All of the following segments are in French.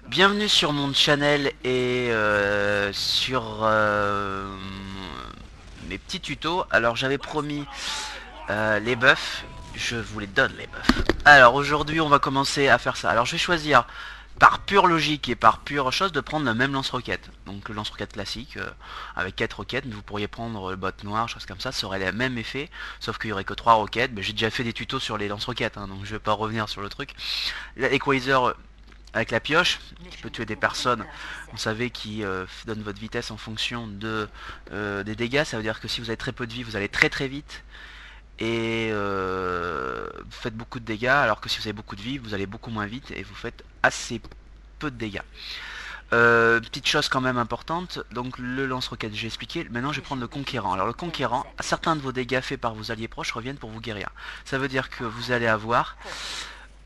Bienvenue sur mon channel et sur mes petits tutos. Alors j'avais promis les buffs, je vous les donne les buffs. Alors aujourd'hui on va commencer à faire ça. Alors je vais choisir par pure logique et par pure chose de prendre le même lance-roquette. Donc le lance-roquette classique avec 4 roquettes, mais vous pourriez prendre le bot noir, chose comme ça aurait le même effet, sauf qu'il y aurait que 3 roquettes. Mais j'ai déjà fait des tutos sur les lance-roquettes, hein, donc je vais pas revenir sur le truc. L'Equalizer avec la pioche, qui peut tuer des personnes, vous savez, qui donne votre vitesse en fonction des dégâts. Ça veut dire que si vous avez très peu de vie, vous allez très très vite et vous faites beaucoup de dégâts, alors que si vous avez beaucoup de vie, vous allez beaucoup moins vite et vous faites assez peu de dégâts. Petite chose quand même importante, donc le lance-roquette j'ai expliqué, maintenant je vais prendre le conquérant. Alors le conquérant, certains de vos dégâts faits par vos alliés proches reviennent pour vous guérir. Ça veut dire que vous allez avoir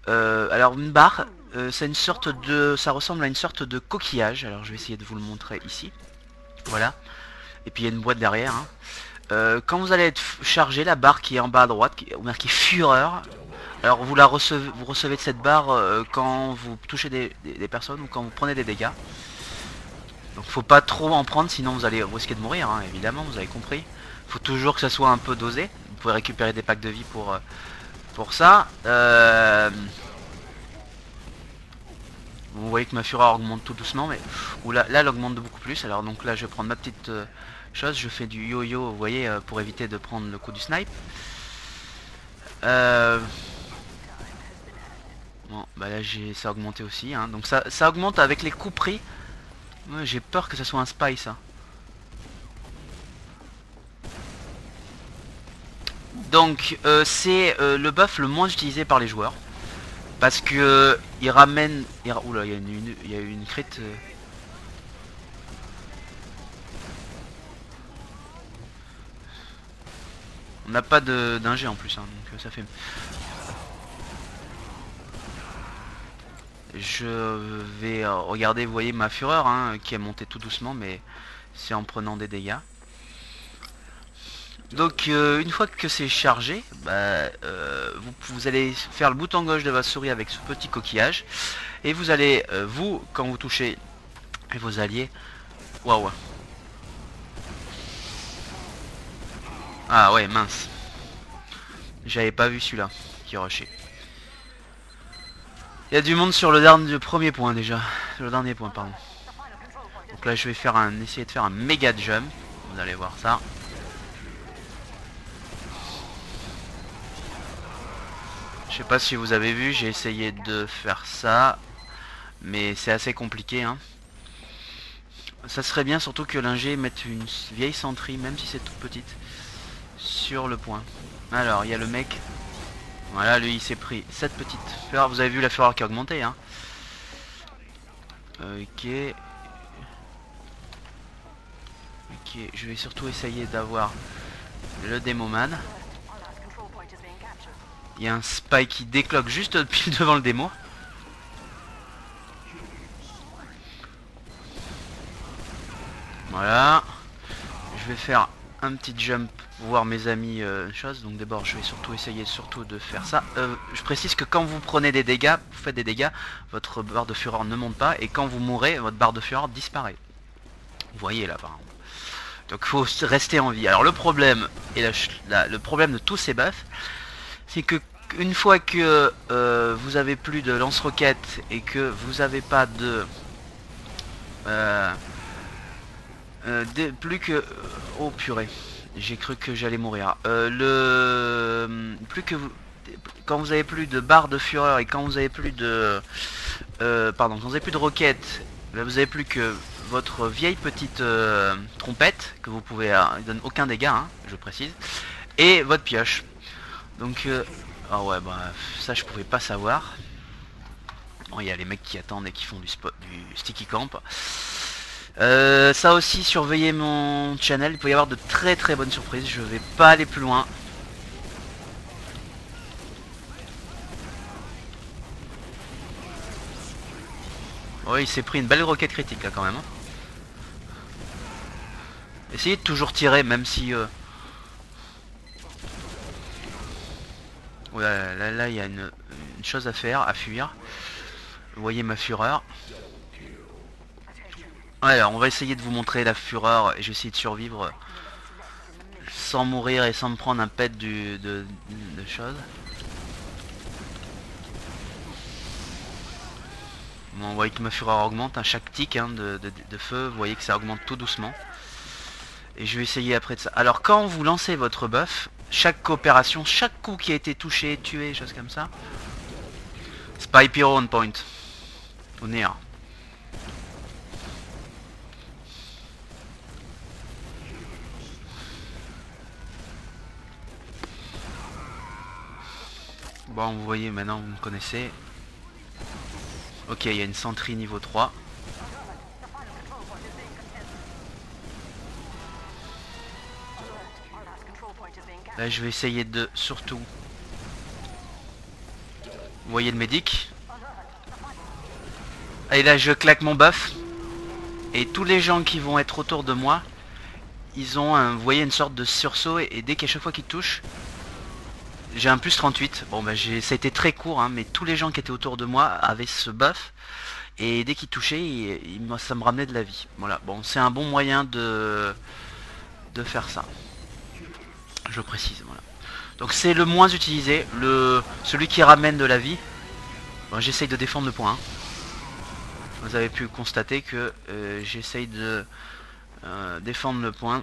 alors une barre, c'est une sorte de, ça ressemble à une sorte de coquillage. Alors je vais essayer de vous le montrer ici. Voilà. Et puis il y a une boîte derrière, hein. Quand vous allez être chargé, la barre qui est en bas à droite, qui est marquée Fureur. Alors vous recevez de cette barre quand vous touchez des personnes ou quand vous prenez des dégâts. Donc faut pas trop en prendre, sinon vous allez risquer de mourir, hein, évidemment, vous avez compris. Faut toujours que ça soit un peu dosé. Vous pouvez récupérer des packs de vie pour ça. Vous voyez que ma fureur augmente tout doucement, mais là elle augmente de beaucoup plus. Alors donc là je vais prendre ma petite chose, je fais du yo-yo, vous voyez, pour éviter de prendre le coup du snipe. Bon bah là ça a augmenté aussi, hein. Donc ça augmente avec les coups pris. Ouais, j'ai peur que ça soit un spy ça. Donc c'est le buff le moins utilisé par les joueurs. Parce que il ramène... Oula, il y a une crit... On n'a pas d'ingé en plus, hein, donc ça fait... Je vais regarder, vous voyez ma fureur, hein, qui est montée tout doucement, mais c'est en prenant des dégâts. Donc une fois que c'est chargé, bah, vous allez faire le bouton gauche de votre souris avec ce petit coquillage. Et vous allez, vous, quand vous touchez vos alliés... Waouh. Ah ouais, mince. J'avais pas vu celui-là qui rushait. Il y a du monde sur le premier point déjà. Le dernier point, pardon. Donc là, je vais essayer de faire un méga jump. Vous allez voir ça. Je sais pas si vous avez vu, j'ai essayé de faire ça. Mais c'est assez compliqué, hein. Ça serait bien surtout que l'ingé mette une vieille sentry, même si c'est toute petite, sur le point. Alors, il y a le mec. Voilà, lui il s'est pris cette petite fureur. Vous avez vu la fureur qui a augmenté, hein. Ok. Ok, je vais surtout essayer d'avoir le démoman. Il y a un spy qui décloque juste pile devant le démo. Voilà. Je vais faire un petit jump pour voir mes amis choses. Donc d'abord je vais surtout essayer de faire ça. Je précise que quand vous prenez des dégâts, vous faites des dégâts, votre barre de fureur ne monte pas. Et quand vous mourrez, votre barre de fureur disparaît. Vous voyez là par exemple. Donc il faut rester en vie. Alors le problème, le problème de tous ces buffs, c'est que une fois que vous avez plus de lance-roquettes et que vous avez pas plus que... Oh purée, j'ai cru que j'allais mourir. Plus que vous... Quand vous avez plus de barres de fureur et quand vous avez plus de... Pardon, quand vous avez plus de roquettes, là, vous avez plus que votre vieille petite trompette, que vous pouvez... il donne aucun dégât, hein, je précise. Et votre pioche. Donc... ah ouais, bah ça je pouvais pas savoir. Bon, il y a les mecs qui attendent et qui font du sticky camp. Ça aussi, surveillez mon channel, il peut y avoir de très très bonnes surprises, je vais pas aller plus loin. Oui, il s'est pris une belle roquette critique là quand même, hein. Essayez de toujours tirer même si... Ouais, là il y a une chose à faire, à fuir. Vous voyez ma fureur. Ouais, alors on va essayer de vous montrer la fureur et je vais essayer de survivre sans mourir et sans me prendre un pet de choses. Bon, vous voyez que ma fureur augmente, hein, chaque tic hein, de feu, vous voyez que ça augmente tout doucement. Et je vais essayer après de ça. Alors quand vous lancez votre buff, chaque coopération, chaque coup qui a été touché, tué, choses comme ça. Spy Pyro on point. Au néant. Bon, vous voyez maintenant, vous me connaissez. Ok, il y a une sentry niveau 3. Là, je vais essayer de surtout... Vous voyez le médic. Et là, je claque mon buff. Et tous les gens qui vont être autour de moi, ils ont, vous voyez, une sorte de sursaut. Et dès qu'à chaque fois qu'ils touchent, j'ai un plus 38. Bon, bah, ça a été très court, hein, mais tous les gens qui étaient autour de moi avaient ce buff. Et dès qu'ils touchaient, ça me ramenait de la vie. Voilà, bon, c'est un bon moyen de faire ça. Je précise, voilà. Donc c'est le moins utilisé, celui qui ramène de la vie. Bon, j'essaye de défendre le point. Hein. Vous avez pu constater que j'essaye de défendre le point.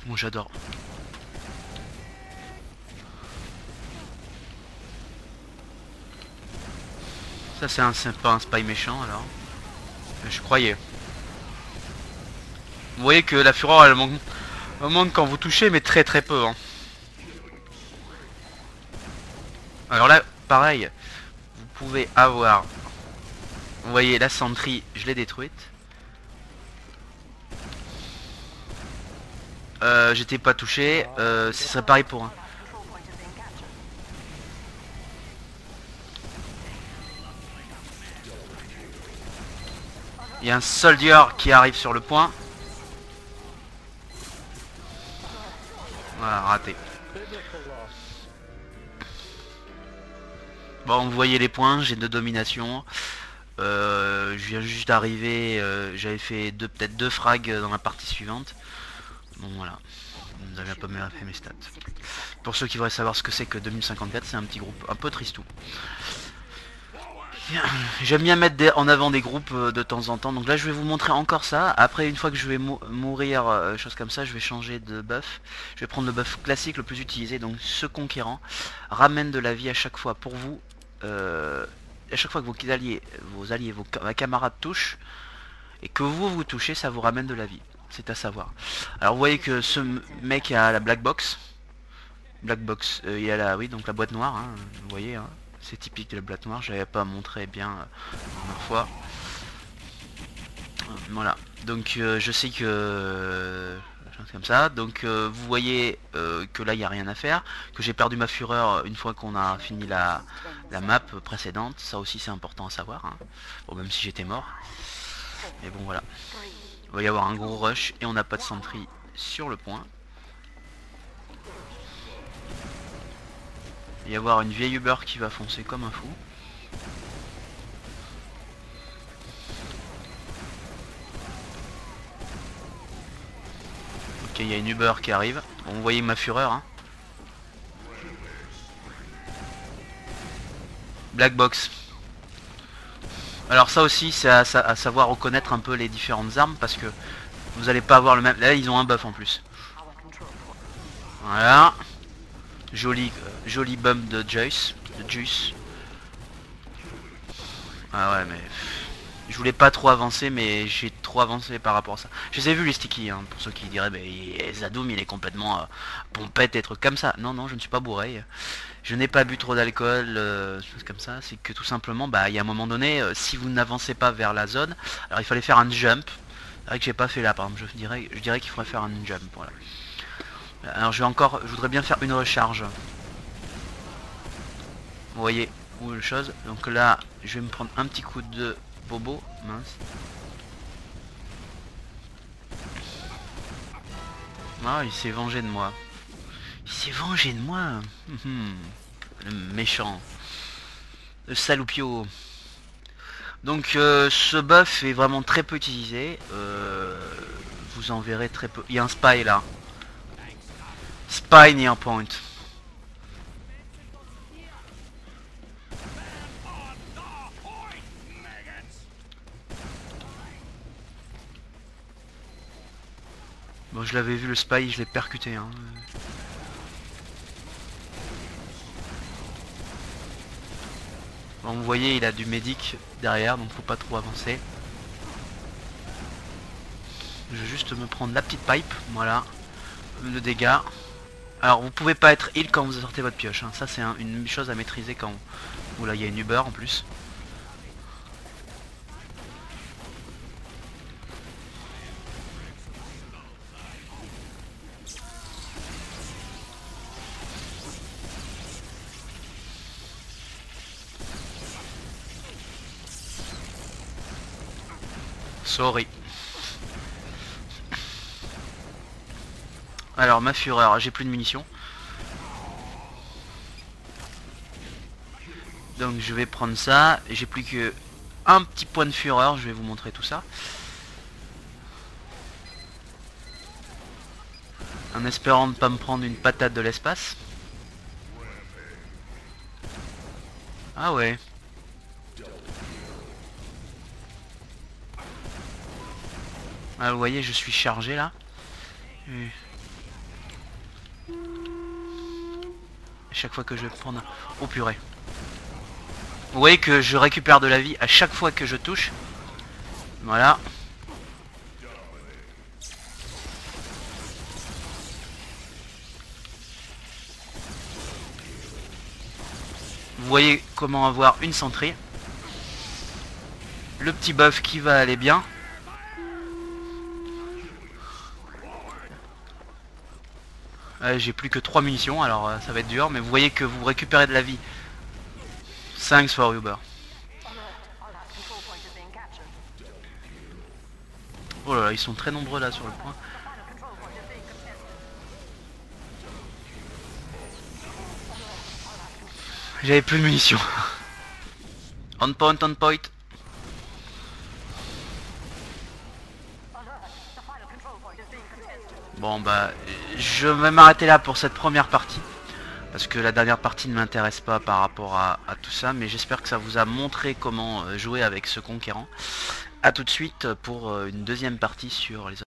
Bon, j'adore. Ça c'est pas un spy méchant alors. Je croyais. Vous voyez que la fureur elle augmente quand vous touchez, mais très très peu. Hein. Alors là, pareil, vous pouvez avoir... Vous voyez la sentry, je l'ai détruite. J'étais pas touché, ce serait pareil pour un. Il y a un soldier qui arrive sur le point. Voilà, raté. Bon, vous voyez les points, j'ai 2 dominations. Je viens juste d'arriver, j'avais fait peut-être 2 frags dans la partie suivante. Bon voilà, vous avez un peu fait mes stats. Pour ceux qui voudraient savoir ce que c'est que 2054, c'est un petit groupe un peu tristou. J'aime bien mettre en avant des groupes de temps en temps. Donc là je vais vous montrer encore ça. Après une fois que je vais mourir, chose comme ça, je vais changer de buff. Je vais prendre le buff classique le plus utilisé. Donc ce conquérant ramène de la vie à chaque fois pour vous. À chaque fois que vos camarades touchent et que vous touchez, ça vous ramène de la vie. C'est à savoir. Alors vous voyez que ce mec a la black box. Il y a la, oui, donc la boîte noire, hein, vous voyez, hein, c'est typique de la boîte noire, je l'avais pas montré bien la première fois. Voilà, donc je sais que... comme ça, donc vous voyez que là il n'y a rien à faire, que j'ai perdu ma fureur une fois qu'on a fini la map précédente, ça aussi c'est important à savoir, hein. Bon, même si j'étais mort, mais bon voilà. Il va y avoir un gros rush et on n'a pas de sentry sur le point. Il va y avoir une vieille Uber qui va foncer comme un fou. Ok, il y a une Uber qui arrive. Bon, vous voyez ma fureur. Hein. Black Box. Alors ça aussi, c'est à savoir reconnaître un peu les différentes armes parce que vous n'allez pas avoir le même... Là, ils ont un buff en plus. Voilà. Joli bump de Juice. Ah ouais, mais... Je voulais pas trop avancer, mais j'ai trop avancé par rapport à ça. Je les ai vus les sticky, hein, pour ceux qui diraient, bah, Zadoum il est complètement pompette et trucs comme ça. Non, non, je ne suis pas bourré. Je n'ai pas bu trop d'alcool, choses comme ça. C'est que tout simplement, bah, il y a un moment donné, si vous n'avancez pas vers la zone, alors il fallait faire un jump. C'est vrai que j'ai pas fait là, par exemple. Je dirais qu'il faudrait faire un jump. Voilà. Alors je voudrais bien faire une recharge. Vous voyez où le chose. Donc là, je vais me prendre un petit coup de bobo, mince. Ah, il s'est vengé de moi. Il s'est vengé de moi. Le méchant. Le saloupio. Donc ce buff est vraiment très peu utilisé. Vous en verrez très peu. Il y a un spy là. Spy near point. Bon, je l'avais vu le spy, je l'ai percuté. Hein. Bon, vous voyez, il a du médic derrière, donc faut pas trop avancer. Je vais juste me prendre la petite pipe, voilà. De dégâts. Alors, vous pouvez pas être heal quand vous sortez votre pioche. Hein. Ça, c'est une chose à maîtriser quand... Oula, il y a une Uber en plus. Sorry. Alors ma fureur, j'ai plus de munitions. Donc je vais prendre ça. J'ai plus que un petit point de fureur, je vais vous montrer tout ça. En espérant ne pas me prendre une patate de l'espace. Ah ouais. Ah, vous voyez, je suis chargé là. Chaque fois que je vais prendre... Oh purée. Vous voyez que je récupère de la vie à chaque fois que je touche. Voilà. Vous voyez comment avoir une centrée. Le petit buff qui va aller bien. J'ai plus que 3 munitions, alors ça va être dur, mais vous voyez que vous récupérez de la vie. Thanks for Uber. Oh là là, ils sont très nombreux là sur le point. J'avais plus de munitions. On point, on point. Bon bah, je vais m'arrêter là pour cette première partie. Parce que la dernière partie ne m'intéresse pas par rapport à tout ça. Mais j'espère que ça vous a montré comment jouer avec ce conquérant. A tout de suite pour une deuxième partie sur les